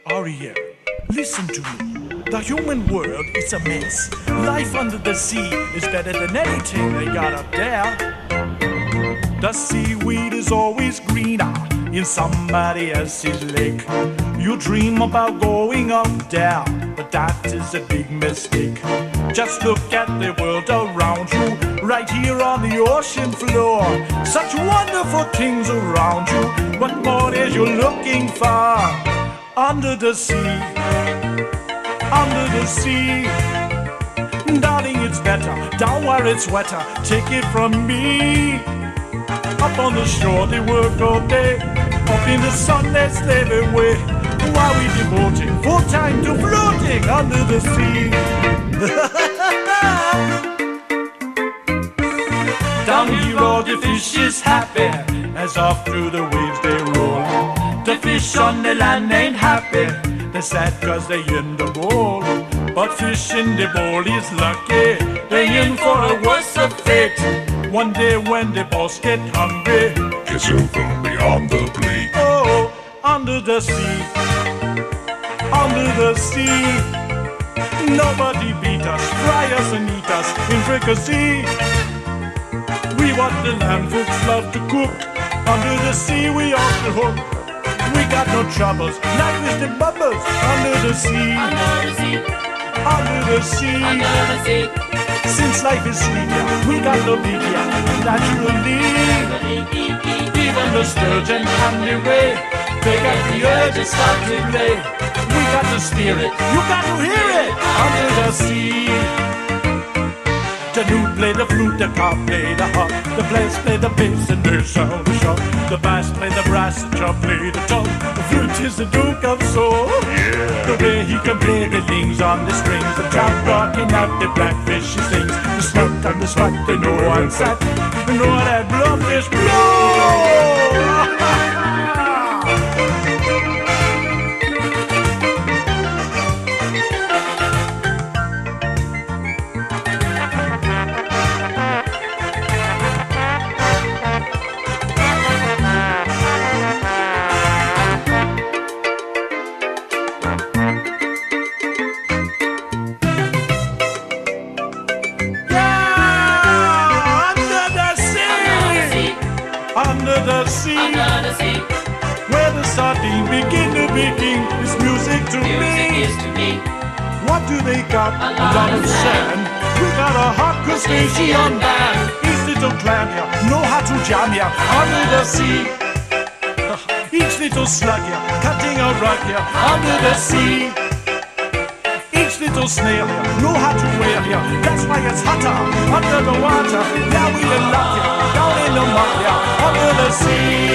Ariel, listen to me. The human world is a mess. Life under the sea is better than anything they got up there. The seaweed is always greener in somebody else's lake. You dream about going up there, but that is a big mistake. Just look at the world around you, right here on the ocean floor. Such wonderful things around you. What more is you looking for? Under the sea, under the sea. Darling, it's better down where it's wetter. Take it from me. Up on the shore they work all day. Up in the sun they slave away. While we devoting full time to floating under the sea. Down here all the fish is happy as off through the waves they roll. The fish on the land ain't happy, they're sad cause they in the bowl. But fish in the bowl is lucky, they in for a worse of fate. One day when the boss get hungry, gets you from beyond the bleak. oh, under the sea, under the sea. Nobody beat us, fry us and eat us in fricassee. We what the land folks love to cook. Under the sea we off the hook. We got no troubles, life is the bubbles. Under the sea, Under the sea, under the sea. under the sea. Since life is sweet, yeah, we got no beat, yeah, naturally. Even the sturgeon and the ray, they got the urge to start to play. We got the spirit, you got to hear it. Under the sea. The lute play the flute, the cop play the harp, the players play the bass and they sound the sharp. The bass play the brass, the drum play the tom. The flute is the Duke of Soul. The way he can play the lings on the strings, the trout rocking out the blackfish he sings. The snout and the swat, they know I'm sad. They know that blowfish blow. Under the sea, Under the sea, where the sardine begin to be king, is music to music me. is to me. What do they got? A lot of sand. We got a hot crustacean band. Each little clam here know how to jam here under the sea. Each little slug here cutting a rug here under the sea. Each little snail here know how to wear here. That's why it's hotter under the water. Now we in luck here down in the mud here under the sea.